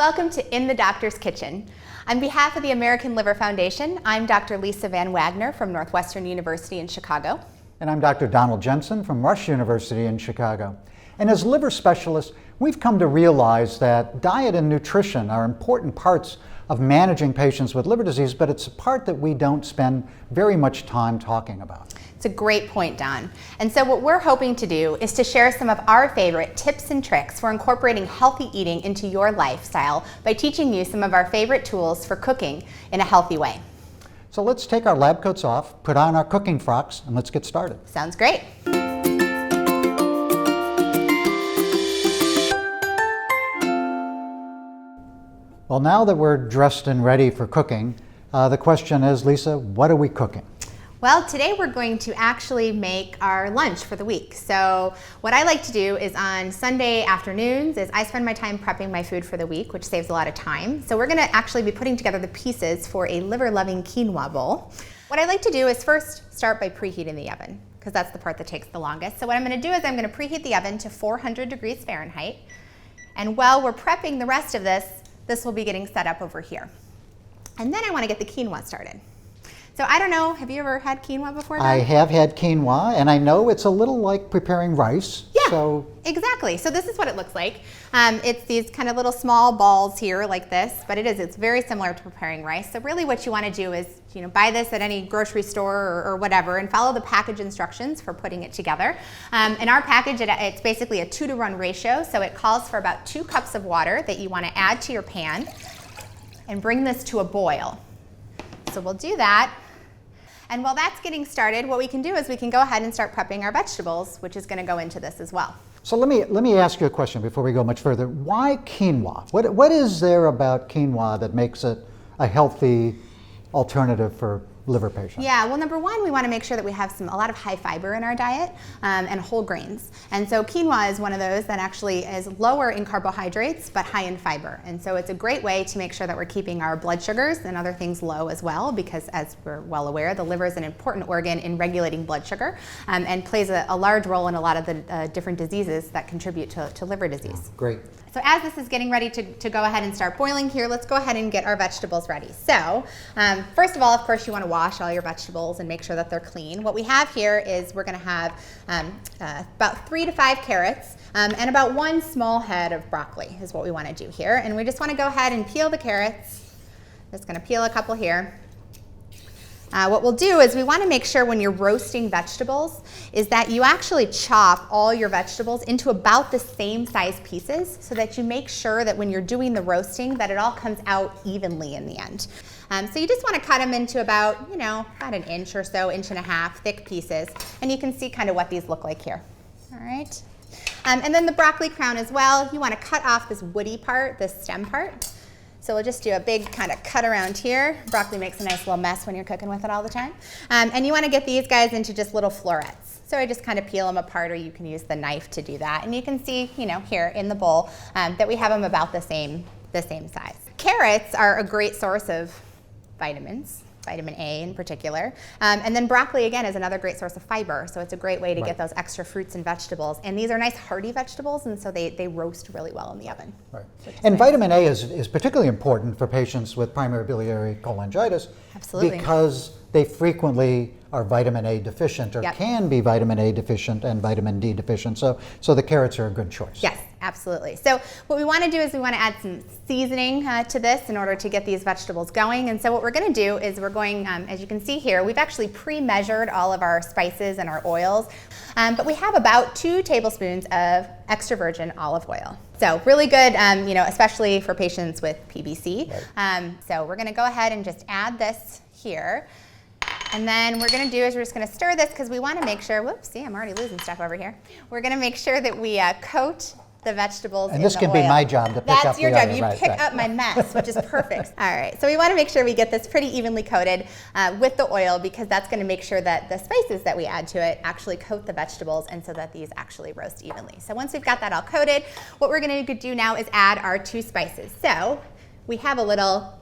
welcome to In the Doctor's Kitchen. On behalf of the American Liver Foundation, I'm Dr. Lisa Van Wagner from Northwestern University in Chicago. And I'm Dr. Donald Jensen from Rush University in Chicago. And as liver specialists, we've come to realize that diet and nutrition are important parts of managing patients with liver disease, but it's a part that we don't spend very much time talking about. It's a great point, Don. And so what we're hoping to do is to share some of our favorite tips and tricks for incorporating healthy eating into your lifestyle by teaching you some of our favorite tools for cooking in a healthy way. So let's take our lab coats off, put on our cooking frocks, and let's get started. Sounds great. Well, now that we're dressed and ready for cooking, the question is, Lisa, what are we cooking? Well, today we're going to actually make our lunch for the week. So what I like to do is on Sunday afternoons is I spend my time prepping my food for the week, which saves a lot of time. So we're gonna actually be putting together the pieces for a liver-loving quinoa bowl. What I like to do is first start by preheating the oven, because that's the part that takes the longest. So what I'm gonna do is I'm gonna preheat the oven to 400 degrees Fahrenheit. And while we're prepping the rest of this will be getting set up over here. And then I wanna get the quinoa started. So I don't know, have you ever had quinoa before, Don? I have had quinoa, and I know it's a little like preparing rice. Yeah, so exactly. So this is what it looks like. It's these kind of little small balls here like this, but it's very similar to preparing rice. So really what you want to do is, buy this at any grocery store or whatever and follow the package instructions for putting it together. In our package, it's basically a 2-to-1 ratio, so it calls for about 2 cups of water that you want to add to your pan and bring this to a boil. So we'll do that. And while that's getting started, what we can do is we can go ahead and start prepping our vegetables, which is going to go into this as well. So let me ask you a question before we go much further. Why quinoa? What is there about quinoa that makes it a healthy alternative for liver patients? Yeah, well, number one, we want to make sure that we have a lot of high fiber in our diet and whole grains. And so quinoa is one of those that actually is lower in carbohydrates but high in fiber. And so it's a great way to make sure that we're keeping our blood sugars and other things low as well, because as we're well aware, the liver is an important organ in regulating blood sugar and plays a large role in a lot of the different diseases that contribute to liver disease. Great. So as this is getting ready to go ahead and start boiling here, let's go ahead and get our vegetables ready. So first of all, of course, you want to wash all your vegetables and make sure that they're clean. What we have here is we're going to have about 3 to 5 carrots and about 1 small head of broccoli is what we want to do here. And we just want to go ahead and peel the carrots. Just going to peel a couple here. What we'll do is we want to make sure when you're roasting vegetables is that you actually chop all your vegetables into about the same size pieces so that you make sure that when you're doing the roasting that it all comes out evenly in the end. So you just want to cut them into about an inch or so, 1.5 inch thick pieces. And you can see kind of what these look like here. All right. And then the broccoli crown as well, you want to cut off this woody part, this stem part. So we'll just do a big kind of cut around here. Broccoli makes a nice little mess when you're cooking with it all the time. And you want to get these guys into just little florets. So I just kind of peel them apart, or you can use the knife to do that. And you can see, here in the bowl that we have them about the same size. Carrots are a great source of vitamins. Vitamin A in particular. And then broccoli, again, is another great source of fiber. So it's a great way to get those extra fruits and vegetables. And these are nice hearty vegetables, and so they roast really well in the oven. Right. And vitamin A is particularly important for patients with primary biliary cholangitis. Absolutely. Because they frequently are vitamin A deficient or can be vitamin A deficient and vitamin D deficient. So the carrots are a good choice. Yes, absolutely. So what we want to do is we want to add some seasoning to this in order to get these vegetables going. And so what we're going to do is we're going, as you can see here, we've actually pre-measured all of our spices and our oils. But we have about 2 tablespoons of extra virgin olive oil. So really good, especially for patients with PBC. Right. So we're going to go ahead and just add this here. And then we're going to do is we're just going to stir this because we want to make sure, whoops, see, I'm already losing stuff over here. We're going to make sure that we coat the vegetables in the oil. And this can be my job to pick up the oil. That's your job. You pick up my mess, which is perfect. All right, so we want to make sure we get this pretty evenly coated with the oil, because that's going to make sure that the spices that we add to it actually coat the vegetables, and so that these actually roast evenly. So once we've got that all coated, what we're going to do now is add our 2 spices. So we have a little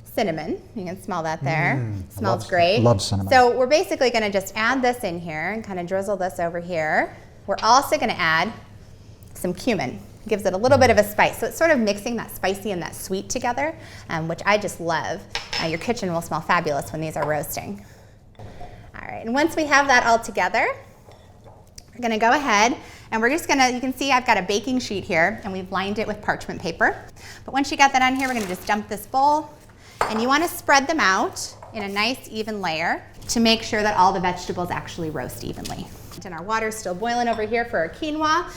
cinnamon. You can smell that there. Smells great. Love cinnamon. So we're basically going to just add this in here and kind of drizzle this over here. We're also going to add some cumin. gives it a little bit of a spice. So it's sort of mixing that spicy and that sweet together, which I just love. Your kitchen will smell fabulous when these are roasting. All right, and once we have that all together, we're gonna go ahead and we're just gonna, you can see I've got a baking sheet here and we've lined it with parchment paper. But once you got that on here, we're gonna just dump this bowl, and you wanna spread them out in a nice even layer to make sure that all the vegetables actually roast evenly. And our water's still boiling over here for our quinoa.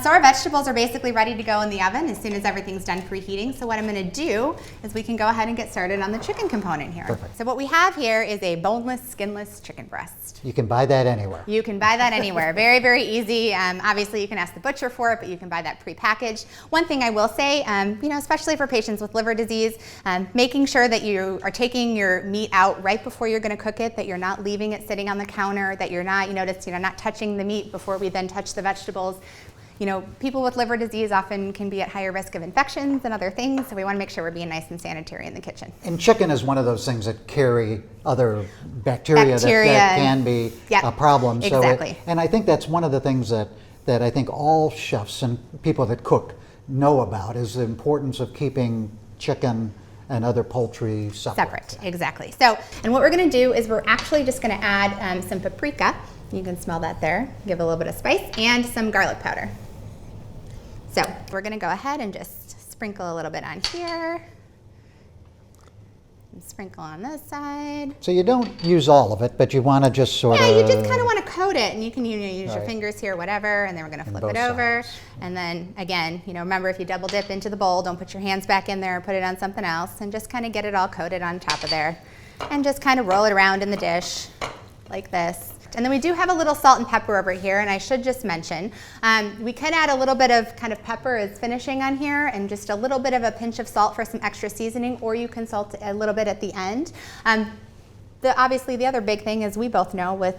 So our vegetables are basically ready to go in the oven as soon as everything's done preheating. So what I'm gonna do is we can go ahead and get started on the chicken component here. Perfect. So what we have here is a boneless, skinless chicken breast. You can buy that anywhere. You can buy that anywhere. Very, very easy. Obviously, you can ask the butcher for it, but you can buy that prepackaged. One thing I will say, especially for patients with liver disease, making sure that you are taking your meat out right before you're going to cook it, that you're not leaving it sitting on the counter, that you're not, not touching the meat before we then touch the vegetables. People with liver disease often can be at higher risk of infections and other things, so we want to make sure we're being nice and sanitary in the kitchen. And chicken is one of those things that carry other bacteria. That can be a problem. Exactly. And I think that's one of the things that I think all chefs and people that cook know about, is the importance of keeping chicken and other poultry separate. Exactly. So, and what we're going to do is we're actually just going to add some paprika. You can smell that there. Give it a little bit of spice, and some garlic powder. So we're going to go ahead and just sprinkle a little bit on here. And sprinkle on this side. So you don't use all of it, but you want to just sort of... Yeah, you just kind of want to coat it, and you can use your fingers here, whatever, and then we're going to flip it over. Sides. And then again, remember, if you double dip into the bowl, don't put your hands back in there and put it on something else, and just kind of get it all coated on top of there. And just kind of roll it around in the dish like this. And then we do have a little salt and pepper over here, and I should just mention, we can add a little bit of kind of pepper as finishing on here, and just a little bit of a pinch of salt for some extra seasoning, or you can salt a little bit at the end. Obviously, the other big thing, as we both know, with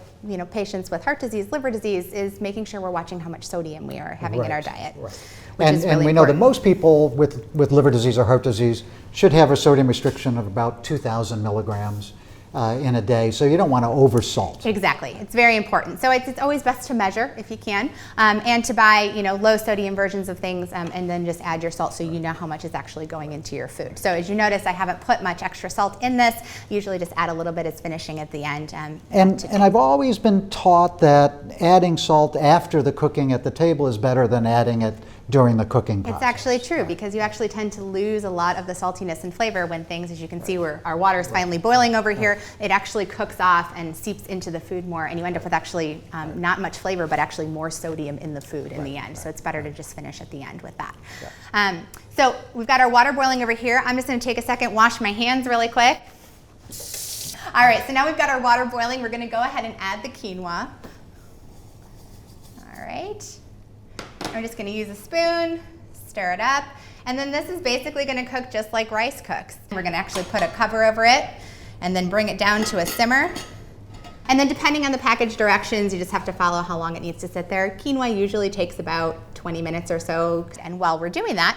patients with heart disease, liver disease, is making sure we're watching how much sodium we are having in our diet. Right. And we know that most people with liver disease or heart disease should have a sodium restriction of about 2,000 milligrams in a day, so you don't want to oversalt. Exactly, it's very important. So it's always best to measure if you can, and to buy low sodium versions of things, and then just add your salt so you know how much is actually going into your food. So as you notice, I haven't put much extra salt in this. Usually just add a little bit as finishing at the end. And I've always been taught that adding salt after the cooking at the table is better than adding it during the cooking process. It's actually true, because you actually tend to lose a lot of the saltiness and flavor when things, as you can see, where our water is finally boiling over here, it actually cooks off and seeps into the food more, and you end up with actually not much flavor, but actually more sodium in the food in the end. So it's better to just finish at the end with that. So we've got our water boiling over here. I'm just going to take a second, wash my hands really quick. All right, so now we've got our water boiling. We're going to go ahead and add the quinoa. All right. We're just going to use a spoon, stir it up, and then this is basically going to cook just like rice cooks. We're going to actually put a cover over it and then bring it down to a simmer. And then depending on the package directions, you just have to follow how long it needs to sit there. Quinoa usually takes about 20 minutes or so, and while we're doing that,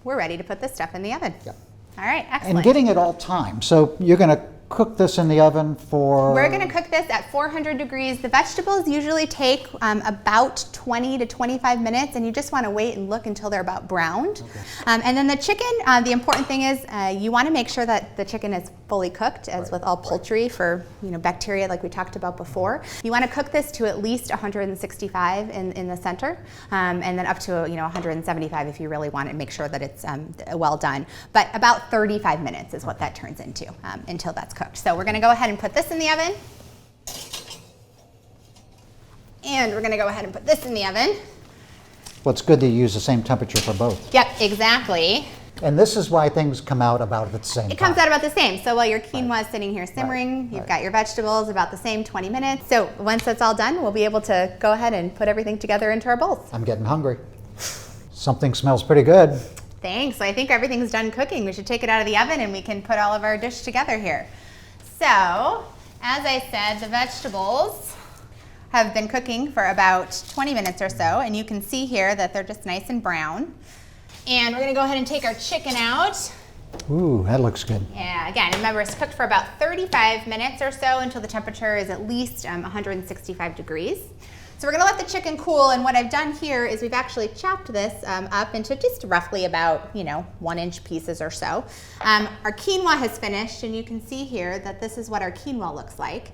we're ready to put this stuff in the oven. Yep. All right, excellent. And getting it all timed. So you're going to cook this in the oven for... We're going to cook this at 400 degrees. The vegetables usually take about 20 to 25 minutes, and you just want to wait and look until they're about browned. Okay. And then the chicken, the important thing is you want to make sure that the chicken is fully cooked, as with all poultry, for bacteria like we talked about before. You want to cook this to at least 165 in the center, and then up to 175 if you really want to make sure that it's well done. But about 35 minutes is what that turns into until that's cooked. So we're going to go ahead and put this in the oven. And we're going to go ahead and put this in the oven. Well, it's good to use the same temperature for both. Yep, exactly. And this is why things come out about at the same time. It comes out about the same. So while your quinoa is sitting here simmering, you've got your vegetables about the same 20 minutes. So once that's all done, we'll be able to go ahead and put everything together into our bowls. I'm getting hungry. Something smells pretty good. Thanks. So I think everything's done cooking. We should take it out of the oven and we can put all of our dish together here. So, as I said, the vegetables have been cooking for about 20 minutes or so, and you can see here that they're just nice and brown. And we're going to go ahead and take our chicken out. Ooh, that looks good. Yeah, again, remember, it's cooked for about 35 minutes or so until the temperature is at least 165 degrees. So we're gonna let the chicken cool, and what I've done here is we've actually chopped this up into just roughly about 1-inch pieces or so. Our quinoa has finished, and you can see here that this is what our quinoa looks like.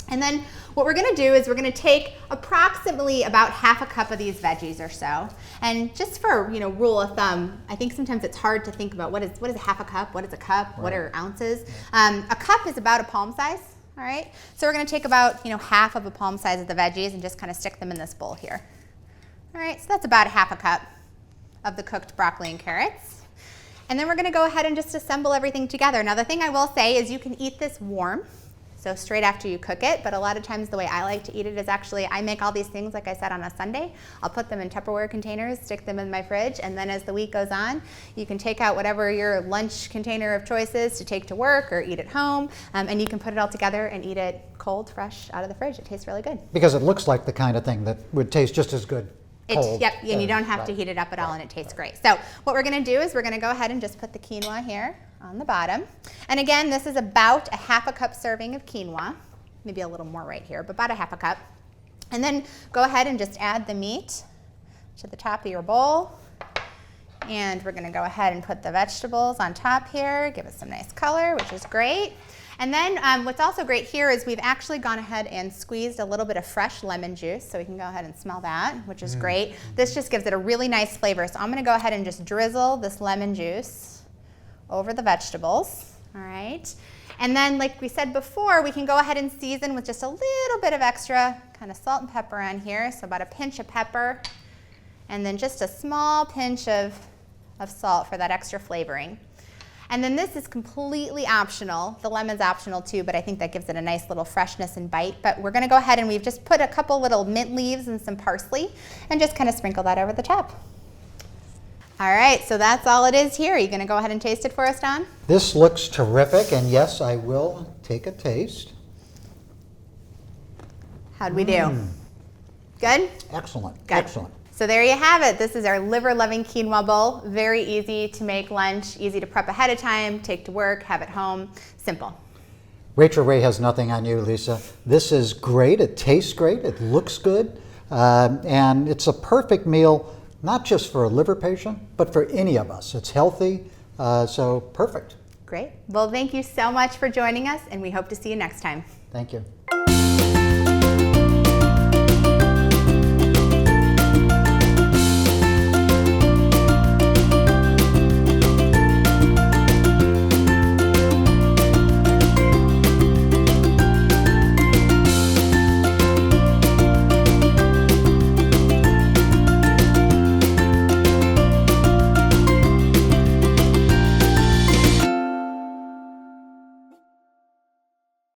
And then what we're gonna do is we're gonna take approximately about half a cup of these veggies or so. And just for rule of thumb, I think sometimes it's hard to think about what is a half a cup, what is a cup, right. What are ounces. A cup is about a palm size, all right? So we're gonna take about half of a palm size of the veggies and just kind of stick them in this bowl here. All right, so that's about a half a cup of the cooked broccoli and carrots. And then we're gonna go ahead and just assemble everything together. Now the thing I will say is you can eat this warm, so straight after you cook it, but a lot of times the way I like to eat it is actually, I make all these things, like I said, on a Sunday. I'll put them in Tupperware containers, stick them in my fridge, and then as the week goes on, you can take out whatever your lunch container of choice is to take to work or eat at home, and you can put it all together and eat it cold, fresh, out of the fridge. It tastes really good. Because it looks like the kind of thing that would taste just as good cold. Yep, and you don't have to heat it up at all, and it tastes great. So what we're gonna do is we're gonna go ahead and just put the quinoa here on the bottom. And again, this is about a half a cup serving of quinoa. Maybe a little more right here, but about a half a cup. And then go ahead and just add the meat to the top of your bowl. And we're gonna go ahead and put the vegetables on top here, give it some nice color, which is great. And then what's also great here is we've actually gone ahead and squeezed a little bit of fresh lemon juice, so we can go ahead and smell that, which is great. This just gives it a really nice flavor. So I'm gonna go ahead and just drizzle this lemon juice over the vegetables, all right? And then, like we said before, we can go ahead and season with just a little bit of extra kind of salt and pepper on here, so about a pinch of pepper, and then just a small pinch of salt for that extra flavoring. And then this is completely optional. The lemon's optional too, but I think that gives it a nice little freshness and bite. But we're gonna go ahead and we've just put a couple little mint leaves and some parsley and just kind of sprinkle that over the top. All right, so that's all it is here. Are you gonna go ahead and taste it for us, Don? This looks terrific, and yes, I will take a taste. How'd we do? Good? Excellent, Good. Excellent. So there you have it. This is our liver-loving quinoa bowl. Very easy to make lunch, easy to prep ahead of time, take to work, have at home, simple. Rachel Ray has nothing on you, Lisa. This is great, it tastes great, it looks good, and it's a perfect meal, not just for a liver patient, but for any of us. It's healthy, so perfect. Great. Well, thank you so much for joining us, and we hope to see you next time. Thank you.